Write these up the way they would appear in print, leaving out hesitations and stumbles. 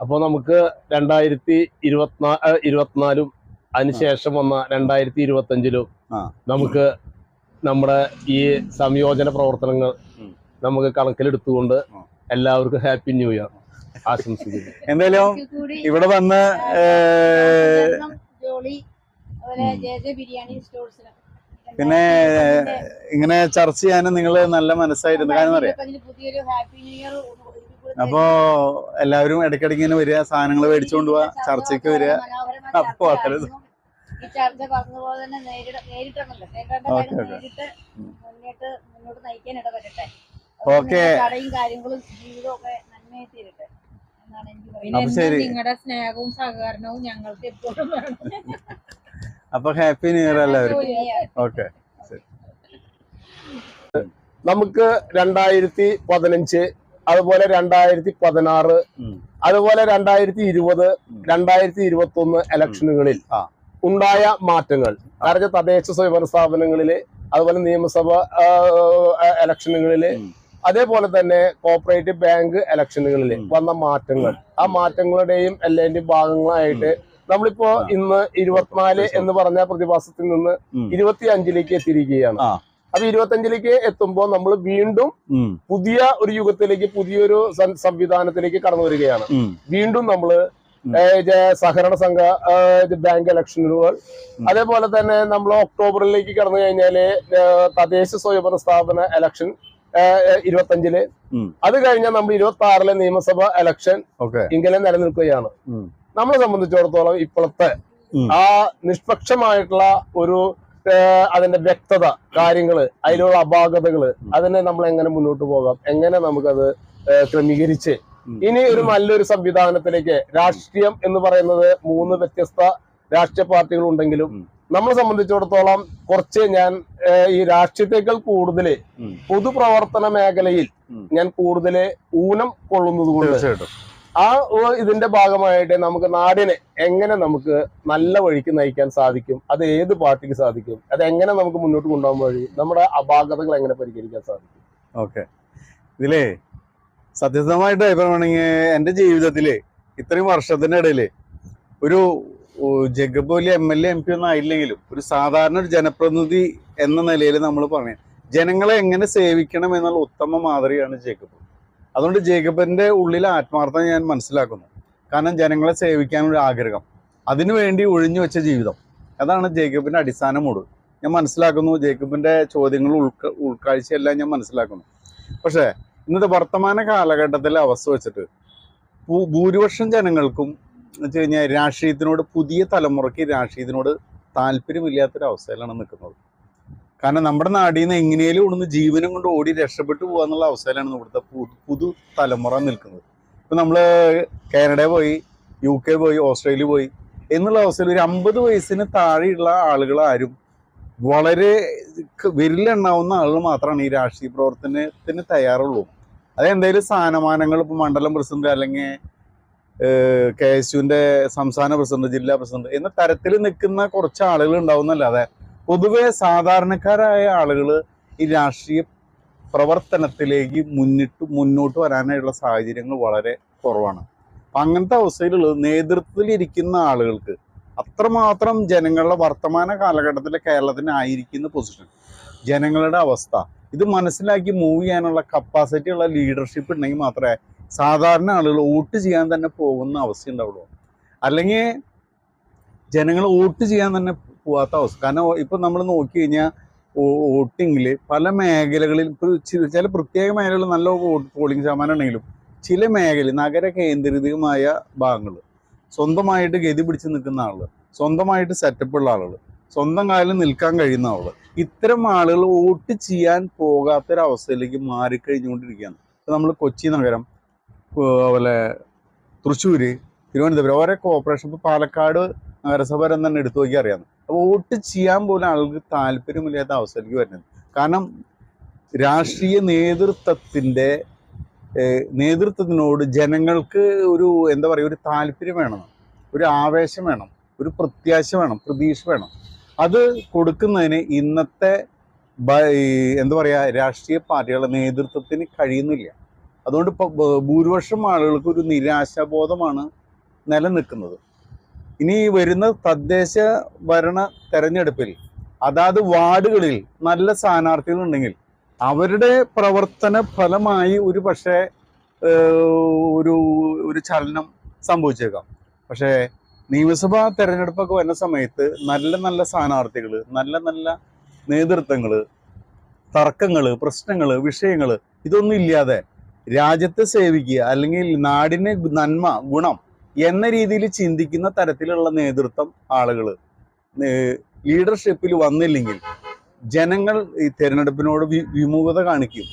അപ്പോൾ നമുക്ക് 2024 അതിനുശേഷം വന്ന 2025 നമുക്ക് നമ്മുടെ ഈ സംയോജന പ്രവർത്തനങ്ങൾ നമുക്ക് കണക്കിലെടുത്തുകൊണ്ട് എല്ലാവർക്കും ഹാപ്പി ന്യൂ ഇയർ ആശംസിക്കുന്നു. എന്തായാലും ഇവിടെ വന്ന് പിന്നെ ഇങ്ങനെ ചർച്ച ചെയ്യാനും നിങ്ങൾ നല്ല മനസ്സായിരുന്നു. കാരണം അറിയാം, അപ്പോ എല്ലാവരും ഇടയ്ക്കിടയ്ക്ക് ഇങ്ങനെ വരിക, സാധനങ്ങൾ മേടിച്ചുകൊണ്ട് പോവാ, ചർച്ചയ്ക്ക് വരിക. അപ്പൊ ഓക്കെ, ശരി. നിങ്ങളുടെ സ്നേഹവും സഹകരണവും ഞങ്ങൾക്ക് എപ്പോഴും വേണം. അപ്പൊ ഹാപ്പി ന്യൂ ഇയർ എല്ലാവരും. ഓക്കെ, നമുക്ക് 2015, അതുപോലെ 2016, അതുപോലെ 2020, 2021 ഇലക്ഷനുകളിൽ ഉണ്ടായ മാറ്റങ്ങൾ, കാരണം തദ്ദേശ സ്വയംഭരണ സ്ഥാപനങ്ങളില്, അതുപോലെ നിയമസഭ ഇലക്ഷനുകളില്, അതേപോലെ തന്നെ കോപ്പറേറ്റീവ് ബാങ്ക് ഇലക്ഷനുകളിൽ വന്ന മാറ്റങ്ങൾ, ആ മാറ്റങ്ങളുടെയും എല്ലാന്റെയും ഭാഗങ്ങളായിട്ട് നമ്മളിപ്പോ ഇന്ന് 24 എന്ന് പറഞ്ഞ പ്രതിഭാസത്തിൽ നിന്ന് 25ലേക്ക് എത്തിയിരിക്കുകയാണ്. അപ്പൊ 25ലേക്ക് എത്തുമ്പോൾ നമ്മൾ വീണ്ടും പുതിയ ഒരു യുഗത്തിലേക്ക്, പുതിയൊരു സംവിധാനത്തിലേക്ക് കടന്നു വരികയാണ്. വീണ്ടും നമ്മള് സഹകരണ സംഘ ബാങ്ക് ഇലക്ഷനുകൾ, അതേപോലെ തന്നെ നമ്മൾ ഒക്ടോബറിലേക്ക് കടന്നു കഴിഞ്ഞാല് തദ്ദേശ സ്വയംഭരണ സ്ഥാപന ഇലക്ഷൻ 25, അത് കഴിഞ്ഞാൽ നമ്മൾ 26 നിയമസഭ ഇലക്ഷൻ ഇങ്ങനെ നിലനിൽക്കുകയാണ്. നമ്മളെ സംബന്ധിച്ചിടത്തോളം ഇപ്പോഴത്തെ ആ നിഷ്പക്ഷമായിട്ടുള്ള ഒരു അതിന്റെ വ്യക്തത, കാര്യങ്ങള്, അതിലുള്ള അപാകതകള്, അതിനെ നമ്മൾ എങ്ങനെ മുന്നോട്ട് പോകാം, എങ്ങനെ നമുക്കത് ക്രമീകരിച്ച് ഇനി ഒരു നല്ലൊരു സംവിധാനത്തിലേക്ക്, രാഷ്ട്രീയം എന്ന് പറയുന്നത് 3 വ്യത്യസ്ത രാഷ്ട്രീയ പാർട്ടികൾ ഉണ്ടെങ്കിലും നമ്മളെ സംബന്ധിച്ചിടത്തോളം കുറച്ച് ഞാൻ ഈ രാഷ്ട്രീയത്തെക്കാൾ കൂടുതൽ പൊതുപ്രവർത്തന മേഖലയിൽ ഞാൻ കൂടുതൽ ഊനം കൊള്ളുന്നത് കൊണ്ട് ആ ഇതിന്റെ ഭാഗമായിട്ട് നമുക്ക് നാടിനെ എങ്ങനെ നമുക്ക് നല്ല വഴിക്ക് നയിക്കാൻ സാധിക്കും, അത് ഏത് പാർട്ടിക്ക് സാധിക്കും, അത് എങ്ങനെ നമുക്ക് മുന്നോട്ട് കൊണ്ടുപോകാൻ വഴി, നമ്മുടെ അപാകതകൾ എങ്ങനെ പരിഹരിക്കാൻ സാധിക്കും. ഓക്കെ, ഇതിലേ സത്യസന്ധമായിട്ട് അഭിപ്രായമാണെങ്കിൽ എൻ്റെ ജീവിതത്തില് ഇത്രയും വർഷത്തിന്റെ ഇടയില് ഒരു ജേക്കബ് വലിയ MLA MP ഒന്നും ആയില്ലെങ്കിലും ഒരു സാധാരണ ഒരു ജനപ്രതിനിധി എന്ന നിലയിൽ നമ്മൾ പറഞ്ഞു ജനങ്ങളെ എങ്ങനെ സേവിക്കണം എന്നുള്ള ഉത്തമ മാതൃകയാണ് ജേക്കബ്. അതുകൊണ്ട് ജേക്കബിന്റെ ഉള്ളിലെ ആത്മാർത്ഥത ഞാൻ മനസ്സിലാക്കുന്നു. കാരണം ജനങ്ങളെ സേവിക്കാനൊരു ആഗ്രഹം, അതിനുവേണ്ടി ഒഴിഞ്ഞു വെച്ച ജീവിതം, അതാണ് ജേക്കബിന്റെ അടിസ്ഥാന മൂട്. ഞാൻ മനസ്സിലാക്കുന്നു ജേക്കബിന്റെ ചോദ്യങ്ങൾ ഉൾക്കാഴ്ചയെല്ലാം ഞാൻ മനസ്സിലാക്കുന്നു. പക്ഷേ ഇന്നത്തെ വർത്തമാന കാലഘട്ടത്തിലെ അവസ്ഥ വെച്ചിട്ട് ഭൂരിപക്ഷം ജനങ്ങൾക്കും എന്ന് വെച്ച് കഴിഞ്ഞാൽ രാഷ്ട്രീയത്തിനോട്, പുതിയ തലമുറയ്ക്ക് രാഷ്ട്രീയത്തിനോട് താല്പര്യമില്ലാത്തൊരവസ്ഥയിലാണ് നിൽക്കുന്നത്. കാരണം നമ്മുടെ നാടിൽ നിന്ന് എങ്ങനെയും ഇവിടുന്ന് ജീവനം കൊണ്ട് ഓടി രക്ഷപ്പെട്ടു പോകാന്നുള്ള അവസ്ഥയിലാണ് ഇവിടുത്തെ പുതു തലമുറ നിൽക്കുന്നത്. ഇപ്പം നമ്മൾ കാനഡയിൽ പോയി, UK പോയി, ഓസ്ട്രേലിയ പോയി എന്നുള്ള അവസ്ഥയിൽ ഒരു 50 വയസ്സിന് താഴെയുള്ള ആളുകൾ ആരും, വളരെ വിരലെണ്ണാവുന്ന ആളുകൾ മാത്രമാണ് ഈ രാഷ്ട്രീയ പ്രവർത്തനത്തിന് തയ്യാറുള്ളൂ. അതെന്തെങ്കിലും സ്ഥാനമാനങ്ങൾ, ഇപ്പോൾ മണ്ഡലം പ്രസിഡന്റ് അല്ലെങ്കിൽ KSUവിന്റെ സംസ്ഥാന പ്രസിഡന്റ്, ജില്ലാ പ്രസിഡന്റ് എന്ന തരത്തിൽ നിൽക്കുന്ന കുറച്ച് ആളുകൾ ഉണ്ടാവുന്നല്ലാതെ പൊതുവെ സാധാരണക്കാരായ ആളുകൾ ഈ രാഷ്ട്രീയ പ്രവർത്തനത്തിലേക്ക് മുന്നോട്ട് വരാനായിട്ടുള്ള സാഹചര്യങ്ങൾ വളരെ കുറവാണ്. അപ്പം അങ്ങനത്തെ അവസ്ഥയിലുള്ളത് നേതൃത്വത്തിലിരിക്കുന്ന ആളുകൾക്ക് അത്രമാത്രം ജനങ്ങളുടെ വർത്തമാന കാലഘട്ടത്തിലെ കേരളത്തിനായിരിക്കുന്ന പൊസിഷൻ, ജനങ്ങളുടെ അവസ്ഥ ഇത് മനസ്സിലാക്കി മൂവ് ചെയ്യാനുള്ള കപ്പാസിറ്റി ഉള്ള ലീഡർഷിപ്പ് ഉണ്ടെങ്കിൽ മാത്രമേ സാധാരണ ആളുകൾ വോട്ട് ചെയ്യാൻ തന്നെ പോകുന്ന അവസ്ഥ ഉണ്ടാവുള്ളൂ. അല്ലെങ്കിൽ ജനങ്ങൾ വോട്ട് ചെയ്യാൻ തന്നെ പോകാത്ത അവസ്ഥ. കാരണം ഇപ്പം നമ്മൾ നോക്കി കഴിഞ്ഞാൽ വോട്ടിങ്ങിൽ പല മേഖലകളിൽ ചില പ്രത്യേക മേഖലകളിൽ നല്ല പോളിംഗ് ശതമാനം ഉണ്ടെങ്കിലും ചില മേഖല നഗര കേന്ദ്രീകൃതമായ ഭാഗങ്ങൾ, സ്വന്തമായിട്ട് ഗതി പിടിച്ച് നിൽക്കുന്ന ആളുകൾ, സ്വന്തമായിട്ട് സെറ്റപ്പുള്ള ആളുകൾ, സ്വന്തം കാലിൽ നിൽക്കാൻ കഴിയുന്ന ആളുകൾ, ഇത്തരം ആളുകൾ വോട്ട് ചെയ്യാൻ പോകാത്തൊരവസ്ഥയിലേക്ക് മാറിക്കഴിഞ്ഞുകൊണ്ടിരിക്കുകയാണ്. ഇപ്പം നമ്മൾ കൊച്ചി നഗരം, അതുപോലെ തൃശ്ശൂർ, തിരുവനന്തപുരം, ഓരോ കോർപ്പറേഷൻ, ഇപ്പോൾ പാലക്കാട് നഗരസഭ തന്നെ എടുത്തു നോക്കി അറിയാം. അപ്പോൾ വോട്ട് ചെയ്യാൻ പോലും ആൾക്ക് താല്പര്യമില്ലാത്ത അവസ്ഥയിലേക്ക് വരുന്നത്. കാരണം രാഷ്ട്രീയ നേതൃത്വത്തിനോട് ജനങ്ങൾക്ക് ഒരു എന്താ പറയുക, ഒരു താല്പര്യം വേണം, ഒരു ആവേശം വേണം, ഒരു പ്രത്യാശ വേണം, പ്രതീക്ഷ വേണം. അത് കൊടുക്കുന്നതിന് ഇന്നത്തെ എന്താ പറയുക രാഷ്ട്രീയ പാർട്ടികളുടെ നേതൃത്വത്തിന് കഴിയുന്നില്ല. അതുകൊണ്ട് ഇപ്പൊ ഭൂരിപക്ഷം ആളുകൾക്ക് ഒരു നിരാശാബോധമാണ് നിലനിൽക്കുന്നത്. ഇനി വരുന്ന തദ്ദേശ ഭരണ തെരഞ്ഞെടുപ്പിൽ അതാത് വാർഡുകളിൽ നല്ല സ്ഥാനാർത്ഥികളുണ്ടെങ്കിൽ അവരുടെ പ്രവർത്തന ഫലമായി ഒരു പക്ഷേ ഒരു ചലനം സംഭവിച്ചേക്കാം. പക്ഷേ നിയമസഭാ തെരഞ്ഞെടുപ്പൊക്കെ വരുന്ന സമയത്ത് നല്ല നല്ല സ്ഥാനാർത്ഥികൾ, നല്ല നല്ല നേതൃത്വങ്ങൾ, തർക്കങ്ങൾ, പ്രശ്നങ്ങൾ, വിഷയങ്ങൾ ഇതൊന്നും ഇല്ലാതെ രാജ്യത്തെ സേവിക്കുക അല്ലെങ്കിൽ നാടിന് നന്മ ഗുണം എന്ന രീതിയിൽ ചിന്തിക്കുന്ന തരത്തിലുള്ള നേതൃത്വം ആളുകൾ ലീഡർഷിപ്പിൽ വന്നില്ലെങ്കിൽ ജനങ്ങൾ ഈ തെരഞ്ഞെടുപ്പിനോട് വിമുഖത കാണിക്കും.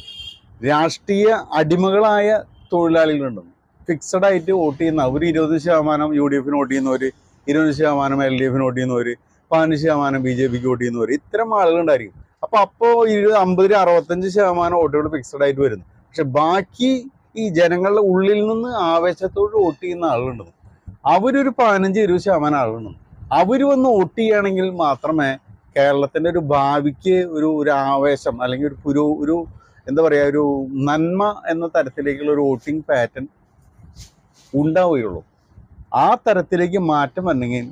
രാഷ്ട്രീയ അടിമകളായ തൊഴിലാളികളുണ്ട്. ഫിക്സഡ് ആയിട്ട് വോട്ട് ചെയ്യുന്ന ഒരു 20% UDF വോട്ട് ചെയ്യുന്നവർ, 20% LDF വോട്ട് ചെയ്യുന്നവർ, 15% BJP വോട്ട് ചെയ്യുന്നവർ, ഇത്തരം ആളുകളുണ്ടായിരിക്കും. അപ്പോൾ 50-65% വോട്ടുകൾ ഫിക്സഡ് ആയിട്ട് വരുന്നു. പക്ഷെ ബാക്കി ഈ ജനങ്ങളുടെ ഉള്ളിൽ നിന്ന് ആവേശത്തോട് വോട്ട് ചെയ്യുന്ന ആളുകളുണ്ട്. അവരൊരു 15-20% ആളുകളുണ്ട്. അവർ വന്ന് വോട്ട് ചെയ്യുകയാണെങ്കിൽ മാത്രമേ കേരളത്തിൻ്റെ ഒരു ഭാവിക്ക് ഒരു ആവേശം അല്ലെങ്കിൽ ഒരു എന്താ പറയുക, ഒരു നന്മ എന്ന തരത്തിലേക്കുള്ള ഒരു വോട്ടിംഗ് പാറ്റേൺ ഉണ്ടാവുകയുള്ളൂ. ആ തരത്തിലേക്ക് മാറ്റം വരണമെങ്കിൽ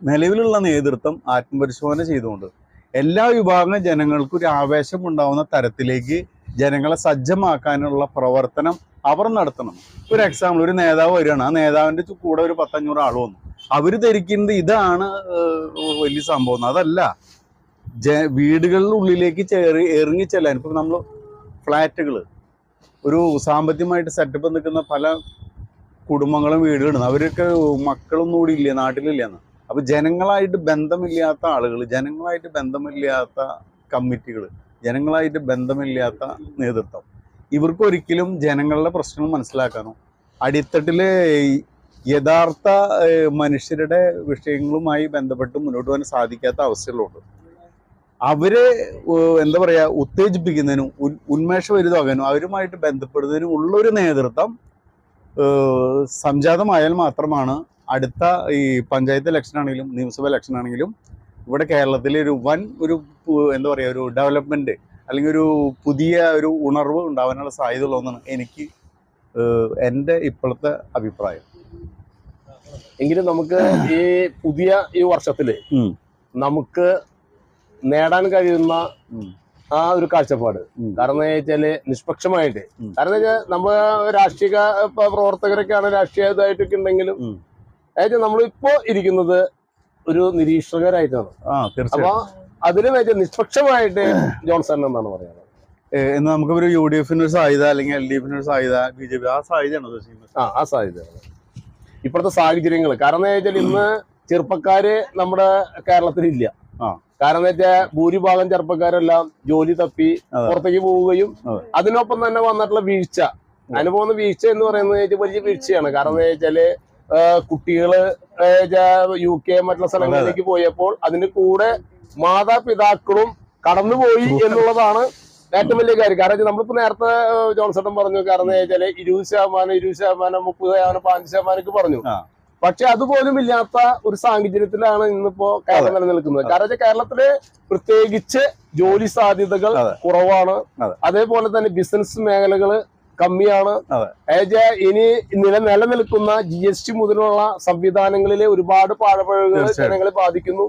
നിലവിലുള്ള നേതൃത്വം ആത്മപരിശോധന ചെയ്തുകൊണ്ട് എല്ലാ വിഭാഗം ജനങ്ങൾക്കും ഒരു ആവേശം ഉണ്ടാവുന്ന തരത്തിലേക്ക് ജനങ്ങളെ സജ്ജമാക്കാനുള്ള പ്രവർത്തനം അവർ നടത്തണം. ഒരു എക്സാമ്പിൾ, ഒരു നേതാവ് വരികയാണ്, ആ നേതാവിൻ്റെ കൂടെ ഒരു 10-500 ആൾ വന്നു. അവർ ധരിക്കുന്നത് ഇതാണ് വലിയ സംഭവം. അതല്ല, വീടുകളുടെ ഉള്ളിലേക്ക് ഇറങ്ങി ചെല്ലാൻ. ഇപ്പം നമ്മൾ ഫ്ലാറ്റുകൾ, ഒരു സാമ്പത്തികമായിട്ട് സെറ്റപ്പ് നിൽക്കുന്ന പല കുടുംബങ്ങളും വീടുകളുണ്ട്. അവരൊക്കെ മക്കളൊന്നും കൂടി ഇല്ല, നാട്ടിലില്ലെന്ന്. അപ്പോൾ ജനങ്ങളായിട്ട് ബന്ധമില്ലാത്ത ആളുകൾ, ജനങ്ങളായിട്ട് ബന്ധമില്ലാത്ത കമ്മിറ്റികൾ, ജനങ്ങളായിട്ട് ബന്ധമില്ലാത്ത നേതൃത്വം, ഇവർക്കൊരിക്കലും ജനങ്ങളുടെ പ്രശ്നങ്ങൾ മനസ്സിലാക്കാനോ അടിത്തട്ടിലെ യഥാർത്ഥ മനുഷ്യരുടെ വിഷയങ്ങളുമായി ബന്ധപ്പെട്ട് മുന്നോട്ട് പോകാൻ സാധിക്കാത്ത അവസ്ഥകളുണ്ട്. അവരെ എന്താ പറയുക, ഉത്തേജിപ്പിക്കുന്നതിനും ഉന്മേഷഭരിതമാകാനും അവരുമായിട്ട് ബന്ധപ്പെടുന്നതിനും ഉള്ളൊരു നേതൃത്വം സംജാതമായാൽ മാത്രമാണ് അടുത്ത ഈ പഞ്ചായത്ത് ഇലക്ഷൻ ആണെങ്കിലും നിയമസഭ ഇലക്ഷൻ ആണെങ്കിലും ഇവിടെ കേരളത്തിലെ ഒരു എന്താ പറയുക, ഒരു ഡെവലപ്മെൻറ്റ് അല്ലെങ്കിൽ ഒരു പുതിയ ഒരു ഉണർവ് ഉണ്ടാവാനുള്ള സാധ്യത ഉള്ളതെന്നാണ് എനിക്ക് എൻ്റെ ഇപ്പോഴത്തെ അഭിപ്രായം. എങ്കിലും നമുക്ക് ഈ വർഷത്തില് നമുക്ക് നേടാൻ കഴിയുന്ന ആ ഒരു കാഴ്ചപ്പാട്, കാരണം എന്ന് വെച്ചാല് നിഷ്പക്ഷമായിട്ട്, കാരണം വെച്ചാൽ നമ്മൾ രാഷ്ട്രീയ പ്രവർത്തകരൊക്കെയാണ് രാഷ്ട്രീയ ഇതായിട്ടൊക്കെ ഉണ്ടെങ്കിലും നമ്മളിപ്പോ ഇരിക്കുന്നത് ഒരു നിരീക്ഷകരായിട്ടാണ്. അപ്പൊ അതിന് വെച്ചാൽ നിഷ്പക്ഷമായിട്ട് ജോൺസൺ എന്നാണ് പറയുന്നത്. എന്നാൽ നമുക്ക് ഒരു UDF ഒരു സാധ്യത അല്ലെങ്കിൽ LDF ഒരു സാധ്യത, BJP ആ സാധ്യതയാണോ? ആ സാധ്യതയാണ് ഇപ്പോഴത്തെ സാഹചര്യങ്ങൾ. കാരണം എന്താ വെച്ചാൽ ഇന്ന് ചെറുപ്പക്കാര് നമ്മുടെ കേരളത്തിലില്ല. കാരണം എന്താ വെച്ചാൽ ഭൂരിഭാഗം ചെറുപ്പക്കാരെല്ലാം ജോലി തപ്പി പുറത്തേക്ക് പോവുകയും അതിനൊപ്പം തന്നെ വന്നിട്ടുള്ള വീഴ്ച, അനുഭവം വീഴ്ച എന്ന് പറയുന്നത് വലിയ വീഴ്ചയാണ്. കാരണം എന്താ വെച്ചാല് കുട്ടികള് UK മറ്റുള്ള സ്ഥലങ്ങളിലേക്ക് പോയപ്പോൾ അതിന് കൂടെ മാതാപിതാക്കളും കടന്നുപോയി എന്നുള്ളതാണ് ഏറ്റവും വലിയ കാര്യം. കാരണം നമ്മളിപ്പോ നേരത്തെ ജോൺസൺ പറഞ്ഞു, കാരണം വെച്ചാല് 20%, 20%, 30%, 5% പറഞ്ഞു. പക്ഷെ അതുപോലും ഇല്ലാത്ത ഒരു സാഹചര്യത്തിലാണ് ഇന്നിപ്പോ കേരളം നിലനിൽക്കുന്നത്. കാരണം വെച്ചാൽ കേരളത്തില് പ്രത്യേകിച്ച് ജോലി സാധ്യതകൾ കുറവാണ്. അതേപോലെ തന്നെ ബിസിനസ് മേഖലകള് കമ്മിയാണ്. ഇനി നിലനിൽക്കുന്ന GST മുതലുള്ള സംവിധാനങ്ങളിലെ ഒരുപാട് പാഴപ്പഴകൾ ജനങ്ങളെ ബാധിക്കുന്നു.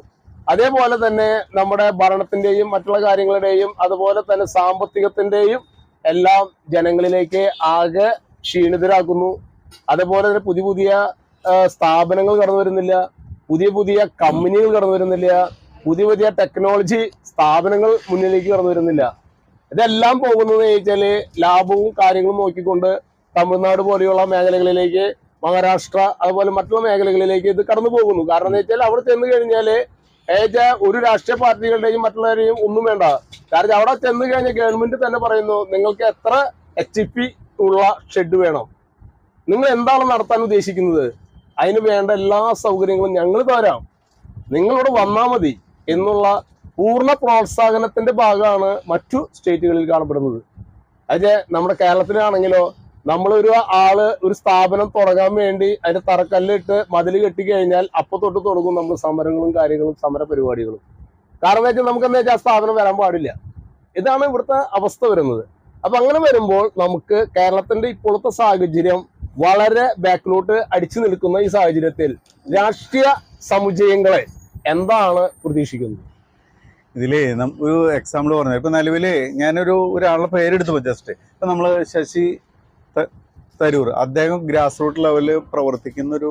അതേപോലെ തന്നെ നമ്മുടെ ഭരണത്തിന്റെയും മറ്റുള്ള കാര്യങ്ങളുടെയും അതുപോലെ തന്നെ സാമ്പത്തികത്തിന്റെയും എല്ലാം ജനങ്ങളിലേക്ക് ആകെ ക്ഷീണിതരാക്കുന്നു. അതേപോലെ തന്നെ പുതിയ സ്ഥാപനങ്ങൾ കടന്നു വരുന്നില്ല, പുതിയ കമ്പനികൾ കടന്നു വരുന്നില്ല, പുതിയ ടെക്നോളജി സ്ഥാപനങ്ങൾ മുന്നിലേക്ക് കടന്നു വരുന്നില്ല. ഇതെല്ലാം പോകുന്നത് വെച്ചാല് ലാഭവും കാര്യങ്ങളും നോക്കിക്കൊണ്ട് തമിഴ്നാട് പോലെയുള്ള മേഖലകളിലേക്ക്, മഹാരാഷ്ട്ര അതുപോലെ മറ്റുള്ള മേഖലകളിലേക്ക് ഇത് കടന്നു പോകുന്നു. കാരണം എന്ന് വെച്ചാൽ അവിടെ ചെന്ന് കഴിഞ്ഞാല് ഒരു രാഷ്ട്രീയ പാർട്ടികളുടെയും മറ്റുള്ളവരെയും ഒന്നും വേണ്ട. കാരണം അവിടെ ചെന്ന് കഴിഞ്ഞാൽ ഗവൺമെന്റ് തന്നെ പറയുന്നു, നിങ്ങൾക്ക് എത്ര HP ഉള്ള ഷെഡ് വേണം, നിങ്ങൾ എന്താണ് നടത്താൻ ഉദ്ദേശിക്കുന്നത്, അതിന് വേണ്ട എല്ലാ സൗകര്യങ്ങളും ഞങ്ങൾ തരാം, നിങ്ങളിവിടെ വന്നാൽ മതി എന്നുള്ള പൂർണ്ണ പ്രോത്സാഹനത്തിന്റെ ഭാഗമാണ് മറ്റു സ്റ്റേറ്റുകളിൽ കാണപ്പെടുന്നത്. അതെ നമ്മുടെ കേരളത്തിലാണെങ്കിലോ നമ്മളൊരു ഒരു സ്ഥാപനം തുടങ്ങാൻ വേണ്ടി അതിന്റെ തറക്കല്ലിട്ട് മതിൽ കെട്ടിക്കഴിഞ്ഞാൽ അപ്പൊ തൊട്ട് തുടങ്ങും നമ്മൾ സമരങ്ങളും കാര്യങ്ങളും സമര പരിപാടികളും. കാരണം എന്താ വെച്ചാൽ നമുക്ക് എന്താ വെച്ചാൽ ആ സ്ഥാപനം വരാൻ പാടില്ല. ഇതാണ് ഇവിടുത്തെ അവസ്ഥ വരുന്നത്. അപ്പൊ അങ്ങനെ വരുമ്പോൾ നമുക്ക് കേരളത്തിന്റെ ഇപ്പോഴത്തെ സാഹചര്യം വളരെ ബാക്കിലോട്ട് അടിച്ചു നിൽക്കുന്ന ഈ സാഹചര്യത്തിൽ രാഷ്ട്രീയ സമുച്ചയങ്ങളെ എന്താണ് പ്രതീക്ഷിക്കുന്നത്? ഇതില് ഒരു എക്സാമ്പിൾ പറഞ്ഞു. ഇപ്പൊ നിലവില് ഒരാളുടെ പേരെടുത്ത് ജസ്റ്റ് ഇപ്പൊ നമ്മള് ശശി തരൂർ, അദ്ദേഹം ഗ്രാസ് റൂട്ട് ലെവലിൽ പ്രവർത്തിക്കുന്ന ഒരു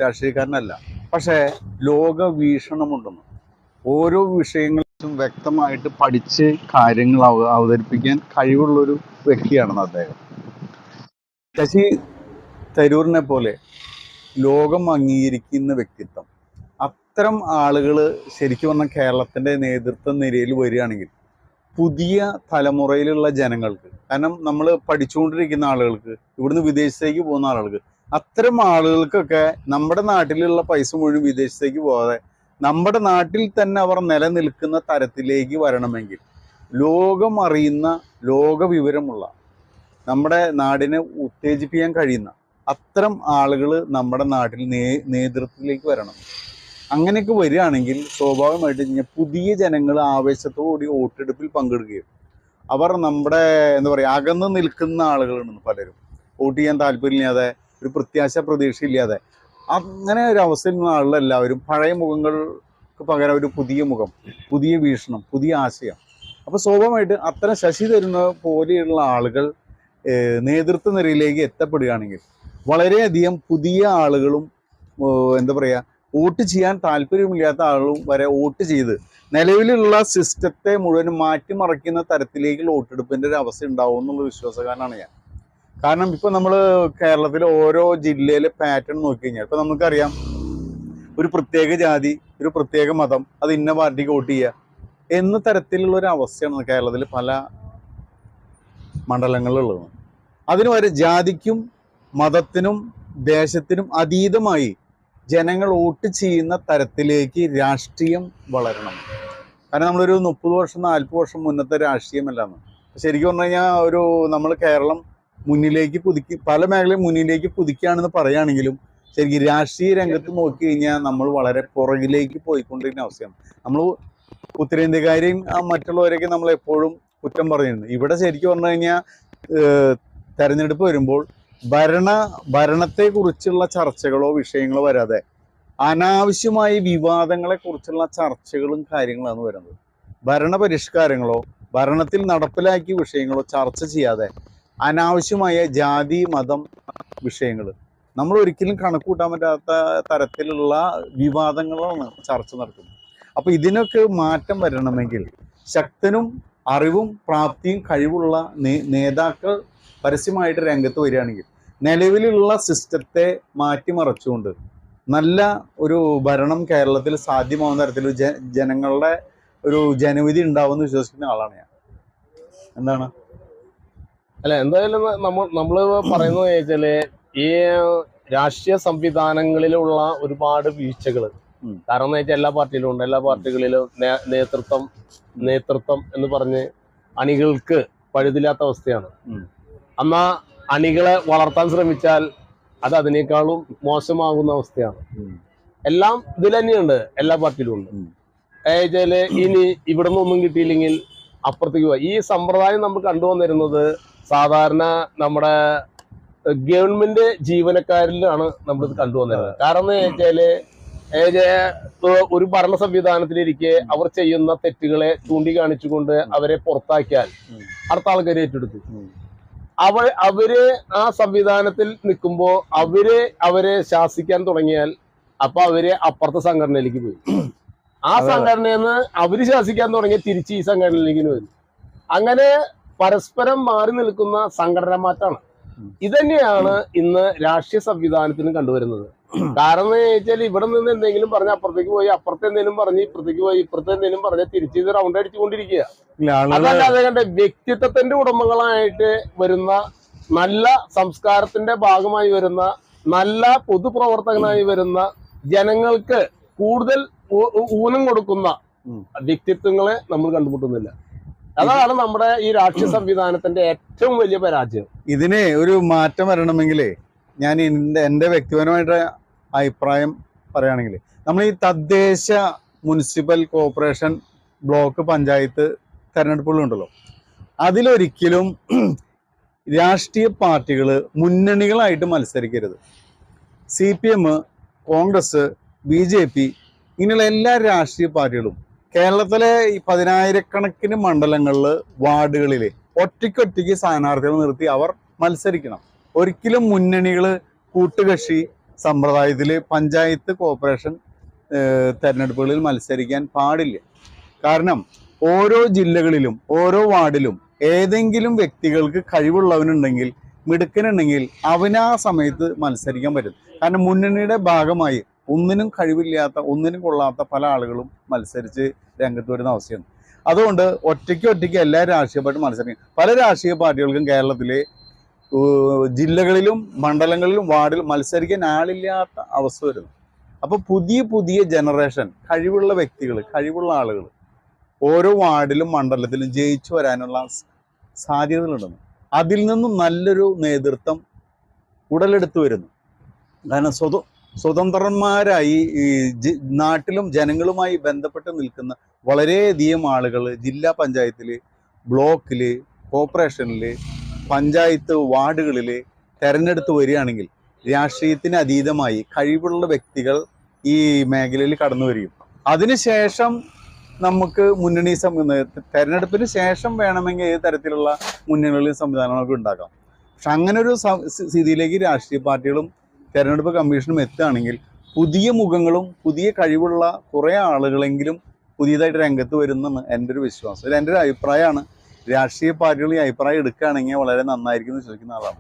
രാഷ്ട്രീയക്കാരനല്ല. പക്ഷേ ലോക വീക്ഷണമുണ്ടെന്ന്, ഓരോ വിഷയങ്ങളും വ്യക്തമായിട്ട് പഠിച്ച് കാര്യങ്ങൾ അവതരിപ്പിക്കാൻ കഴിവുള്ളൊരു വ്യക്തിയാണെന്ന് അദ്ദേഹം. ശശി തരൂരിനെ പോലെ ലോകം അംഗീകരിക്കുന്ന വ്യക്തിത്വം, അത്തരം ആളുകൾ ശരിക്കും പറഞ്ഞാൽ കേരളത്തിൻ്റെ നേതൃത്വ നിരയിൽ വരികയാണെങ്കിൽ പുതിയ തലമുറയിലുള്ള ജനങ്ങൾക്ക്, കാരണം നമ്മൾ പഠിച്ചുകൊണ്ടിരിക്കുന്ന ആളുകൾക്ക്, ഇവിടുന്ന് വിദേശത്തേക്ക് പോകുന്ന ആളുകൾക്ക്, അത്തരം ആളുകൾക്കൊക്കെ നമ്മുടെ നാട്ടിലുള്ള പൈസ മുഴുവൻ വിദേശത്തേക്ക് പോകാതെ നമ്മുടെ നാട്ടിൽ തന്നെ അവർ നിലനിൽക്കുന്ന തരത്തിലേക്ക് വരണമെങ്കിൽ ലോകം അറിയുന്ന, ലോക വിവരമുള്ള, നമ്മുടെ നാടിനെ ഉത്തേജിപ്പിക്കാൻ കഴിയുന്ന അത്തരം ആളുകൾ നമ്മുടെ നാട്ടിൽ നേതൃത്വത്തിലേക്ക് വരണം. അങ്ങനെയൊക്കെ വരികയാണെങ്കിൽ സ്വാഭാവികമായിട്ട് പുതിയ ജനങ്ങൾ ആവേശത്തോടുകൂടി വോട്ടെടുപ്പിൽ പങ്കെടുക്കുകയും അവർ നമ്മുടെ അകന്ന് നിൽക്കുന്ന ആളുകളുണ്ട് പലരും, വോട്ട് ചെയ്യാൻ താല്പര്യമില്ലാതെ, ഒരു പ്രത്യാശ പ്രതീക്ഷയില്ലാതെ, അങ്ങനെ ഒരു അവസ്ഥയിൽ നിന്ന ആളുകളെല്ലാവരും പഴയ മുഖങ്ങൾക്ക് പകരം ഒരു പുതിയ മുഖം, പുതിയ വീക്ഷണം, പുതിയ ആശയം. അപ്പോൾ സ്വാഭാവികമായിട്ട് അത്തരം ശശി തരുന്ന പോലെയുള്ള ആളുകൾ നേതൃത്വ നിരയിലേക്ക് എത്തപ്പെടുകയാണെങ്കിൽ വളരെയധികം പുതിയ ആളുകളും വോട്ട് ചെയ്യാൻ താല്പര്യമില്ലാത്ത ആളുകളും വരെ വോട്ട് ചെയ്ത് നിലവിലുള്ള സിസ്റ്റത്തെ മുഴുവൻ മാറ്റിമറിക്കുന്ന തരത്തിലേക്ക് വോട്ടെടുപ്പിൻ്റെ ഒരു അവസ്ഥ ഉണ്ടാവും എന്നുള്ള വിശ്വാസക്കാരനാണ് ഞാൻ. കാരണം ഇപ്പം നമ്മൾ കേരളത്തിലെ ഓരോ ജില്ലയിലെ പാറ്റേൺ നോക്കിക്കഴിഞ്ഞാൽ ഇപ്പം നമുക്കറിയാം, ഒരു പ്രത്യേക ജാതി, ഒരു പ്രത്യേക മതം, അത് ഇന്ന പാർട്ടിക്ക് വോട്ട് ചെയ്യുക എന്ന തരത്തിലുള്ള ഒരു അവസ്ഥയാണ് കേരളത്തിൽ പല മണ്ഡലങ്ങളിലുള്ളത്. അതിന് വരെ ജാതിക്കും മതത്തിനും ദേശത്തിനും അതീതമായി ജനങ്ങൾ വോട്ട് ചെയ്യുന്ന തരത്തിലേക്ക് രാഷ്ട്രീയം വളരണം. കാരണം നമ്മളൊരു 30 വർഷം 40 വർഷം മുന്നത്തെ രാഷ്ട്രീയമല്ലാന്ന് ശരിക്കും പറഞ്ഞു കഴിഞ്ഞാൽ നമ്മൾ കേരളം മുന്നിലേക്ക് പല മേഖലയും മുന്നിലേക്ക് കുതിക്കുകയാണെന്ന് പറയുകയാണെങ്കിലും ശരിക്കും രാഷ്ട്രീയ രംഗത്ത് നോക്കി കഴിഞ്ഞാൽ നമ്മൾ വളരെ പുറകിലേക്ക് പോയിക്കൊണ്ടിരിക്കുന്ന അവസ്ഥയാണ്. നമ്മൾ ഉത്തരേന്ത്യക്കാരെയും മറ്റുള്ളവരെയൊക്കെ നമ്മൾ എപ്പോഴും കുറ്റം പറഞ്ഞിരുന്നു. ഇവിടെ ശരിക്കും പറഞ്ഞു കഴിഞ്ഞാൽ തെരഞ്ഞെടുപ്പ് വരുമ്പോൾ ഭരണത്തെക്കുറിച്ചുള്ള ചർച്ചകളോ വിഷയങ്ങളോ വരാതെ അനാവശ്യമായി വിവാദങ്ങളെ കുറിച്ചുള്ള ചർച്ചകളും കാര്യങ്ങളാണ് വരുന്നത്. ഭരണപരിഷ്കാരങ്ങളോ ഭരണത്തിൽ നടപ്പിലാക്കിയ വിഷയങ്ങളോ ചർച്ച ചെയ്യാതെ അനാവശ്യമായ ജാതി മതം വിഷയങ്ങൾ, നമ്മൾ ഒരിക്കലും കണക്കൂട്ടാൻ പറ്റാത്ത തരത്തിലുള്ള വിവാദങ്ങളാണ് ചർച്ച നടക്കുന്നത്. അപ്പോൾ ഇതിനൊക്കെ മാറ്റം വരണമെങ്കിൽ ശക്തനും അറിവും പ്രാപ്തിയും കഴിവുള്ള നേതാക്കൾ പരസ്യമായിട്ട് രംഗത്ത് വരികയാണെങ്കിൽ നിലവിലുള്ള സിസ്റ്റത്തെ മാറ്റിമറിച്ചുകൊണ്ട് നല്ല ഒരു ഭരണം കേരളത്തിൽ സാധ്യമാവുന്ന തരത്തിൽ ജനങ്ങളുടെ ഒരു ജനവിധി ഉണ്ടാവുമെന്ന് വിശ്വസിക്കുന്ന ആളാണ് ഞാൻ. എന്താണ് അല്ല, എന്തായാലും നമ്മൾ പറയുന്നത് വെച്ചാല് ഈ രാഷ്ട്രീയ സംവിധാനങ്ങളിലുള്ള ഒരുപാട് വീഴ്ചകൾ, കാരണം എന്ന് വെച്ചാൽ എല്ലാ പാർട്ടിയിലും ഉണ്ട്. എല്ലാ പാർട്ടികളിലും നേതൃത്വം എന്ന് പറഞ്ഞ് അണികൾക്ക് പഴുതില്ലാത്ത അവസ്ഥയാണ്. എന്നാ അണികളെ വളർത്താൻ ശ്രമിച്ചാൽ അത് അതിനേക്കാളും മോശമാകുന്ന അവസ്ഥയാണ്. എല്ലാം ഇതിൽ തന്നെയുണ്ട്, എല്ലാ പാർട്ടിയിലും ഉണ്ട്. ഇനി ഇവിടെ നിന്ന് ഒന്നും കിട്ടിയില്ലെങ്കിൽ അപ്പുറത്തേക്ക് പോവാ. ഈ സമ്പ്രദായം നമ്മൾ കണ്ടുവന്നിരുന്നത് സാധാരണ നമ്മുടെ ഗവൺമെന്റ് ജീവനക്കാരിലാണ് നമ്മളിത് കണ്ടുവന്നിരുന്നത്. കാരണം എന്ന് വെച്ചാല് ഒരു ഭരണ സംവിധാനത്തിലിരിക്കെ അവർ ചെയ്യുന്ന തെറ്റുകളെ ചൂണ്ടിക്കാണിച്ചുകൊണ്ട് അവരെ പുറത്താക്കിയാൽ അടുത്ത ആൾക്കാരെ ഏറ്റെടുത്തു. അവര് ആ സംവിധാനത്തിൽ നിൽക്കുമ്പോ അവരെ ശാസിക്കാൻ തുടങ്ങിയാൽ അപ്പൊ അവര് അപ്പുറത്തെ സംഘടനയിലേക്ക് പോയി. ആ സംഘടനയിൽ നിന്ന് അവര് ശാസിക്കാൻ തുടങ്ങിയ തിരിച്ച് ഈ സംഘടനയിലേക്ക് വരും. അങ്ങനെ പരസ്പരം മാറി നിൽക്കുന്ന സംഘടന മാറ്റാണ്. ഇതന്നെയാണ് ഇന്ന് രാഷ്ട്രീയ സംവിധാനത്തിന് കണ്ടുവരുന്നത്. കാരണം എന്ന് വെച്ചാൽ ഇവിടെ നിന്ന് എന്തെങ്കിലും പറഞ്ഞ അപ്പുറത്തേക്ക് പോയി, അപ്പുറത്തെ എന്തെങ്കിലും പറഞ്ഞ് ഇപ്പുറത്തേക്ക് പോയി, ഇപ്പുറത്തെ എന്തെങ്കിലും പറഞ്ഞ തിരിച്ച് ഇത് റൗണ്ട് അടിച്ചുകൊണ്ടിരിക്കുക. അതല്ലാതെ കണ്ട വ്യക്തിത്വത്തിന്റെ ഉടമകളായിട്ട് വരുന്ന, നല്ല സംസ്കാരത്തിന്റെ ഭാഗമായി വരുന്ന, നല്ല പൊതുപ്രവർത്തകനായി വരുന്ന, ജനങ്ങൾക്ക് കൂടുതൽ ഊനം കൊടുക്കുന്ന വ്യക്തിത്വങ്ങളെ നമ്മൾ കണ്ടുമുട്ടുന്നില്ല. അതാണ് നമ്മുടെ ഈ രാഷ്ട്രീയ സംവിധാനത്തിന്റെ ഏറ്റവും വലിയ പരാജയം. ഇതിന് ഒരു മാറ്റം വരണമെങ്കിലേ ഞാൻ എൻ്റെ വ്യക്തിപരമായിട്ട് അഭിപ്രായം പറയുകയാണെങ്കിൽ നമ്മൾ ഈ തദ്ദേശ മുനിസിപ്പൽ കോർപ്പറേഷൻ ബ്ലോക്ക് പഞ്ചായത്ത് തെരഞ്ഞെടുപ്പുകളുണ്ടല്ലോ, അതിലൊരിക്കലും രാഷ്ട്രീയ പാർട്ടികൾ മുന്നണികളായിട്ട് മത്സരിക്കരുത്. CPM, കോൺഗ്രസ്, BJP ഇങ്ങനെയുള്ള എല്ലാ രാഷ്ട്രീയ പാർട്ടികളും കേരളത്തിലെ ഈ 10,000-കണക്കിന് മണ്ഡലങ്ങളിൽ, വാർഡുകളിൽ ഒറ്റയ്ക്കൊറ്റയ്ക്ക് സ്ഥാനാർത്ഥികൾ നിർത്തി അവർ മത്സരിക്കണം. ഒരിക്കലും മുന്നണികൾ കൂട്ടുകക്ഷി സമ്പ്രദായത്തിൽ പഞ്ചായത്ത് കോർപ്പറേഷൻ തെരഞ്ഞെടുപ്പുകളിൽ മത്സരിക്കാൻ പാടില്ല. കാരണം ഓരോ ജില്ലകളിലും ഓരോ വാർഡിലും ഏതെങ്കിലും വ്യക്തികൾക്ക് കഴിവുള്ളവനുണ്ടെങ്കിൽ, മിടുക്കനുണ്ടെങ്കിൽ അവന് ആ സമയത്ത് മത്സരിക്കാൻ പറ്റും. കാരണം മുന്നണിയുടെ ഭാഗമായി ഒന്നിനും കഴിവില്ലാത്ത, ഒന്നിനും കൊള്ളാത്ത പല ആളുകളും മത്സരിച്ച് രംഗത്ത് വരുന്ന അവസ്ഥയാണ്. അതുകൊണ്ട് ഒറ്റയ്ക്ക് എല്ലാ രാഷ്ട്രീയ പാർട്ടിയും മത്സരിക്കും. പല രാഷ്ട്രീയ പാർട്ടികൾക്കും കേരളത്തിലെ ജില്ലകളിലും മണ്ഡലങ്ങളിലും വാർഡിലും മത്സരിക്കാൻ ആളില്ലാത്ത അവസ്ഥ വരുന്നു. അപ്പോൾ പുതിയ ജനറേഷൻ കഴിവുള്ള വ്യക്തികൾ, കഴിവുള്ള ആളുകൾ ഓരോ വാർഡിലും മണ്ഡലത്തിലും ജയിച്ചു വരാനുള്ള സാധ്യതകളുണ്ടെന്ന്. അതിൽ നിന്നും നല്ലൊരു നേതൃത്വം ഉടലെടുത്തു വരുന്നു. കാരണം സ്വതന്ത്രന്മാരായി ഈ നാട്ടിലും ജനങ്ങളുമായി ബന്ധപ്പെട്ട് നിൽക്കുന്ന വളരെയധികം ആളുകൾ ജില്ലാ പഞ്ചായത്തിൽ, ബ്ലോക്കിൽ, കോർപ്പറേഷനിൽ, പഞ്ചായത്ത് വാർഡുകളിൽ തെരഞ്ഞെടുത്ത് വരികയാണെങ്കിൽ രാഷ്ട്രീയത്തിന് അതീതമായി കഴിവുള്ള വ്യക്തികൾ ഈ മേഖലയിൽ കടന്നു വരികയും അതിനുശേഷം നമുക്ക് മുന്നണി തെരഞ്ഞെടുപ്പിന് ശേഷം വേണമെങ്കിൽ ഏത് തരത്തിലുള്ള മുന്നണികളിലും സംവിധാനങ്ങളൊക്കെ ഉണ്ടാക്കാം. പക്ഷെ അങ്ങനെ ഒരു സ്ഥിതിയിലേക്ക് രാഷ്ട്രീയ പാർട്ടികളും തെരഞ്ഞെടുപ്പ് കമ്മീഷനും എത്തുകയാണെങ്കിൽ പുതിയ മുഖങ്ങളും പുതിയ കഴിവുള്ള കുറേ ആളുകളെങ്കിലും പുതിയതായിട്ട് രംഗത്ത് വരുന്നെന്ന് എൻ്റെ ഒരു വിശ്വാസം. ഇത് എൻ്റെ ഒരു അഭിപ്രായമാണ്. രാഷ്ട്രീയ പാർട്ടികൾ ഈ അഭിപ്രായം എടുക്കുകയാണെങ്കിൽ വളരെ നന്നായിരിക്കും എന്ന് വിശ്വസിക്കുന്ന ആളാണ്.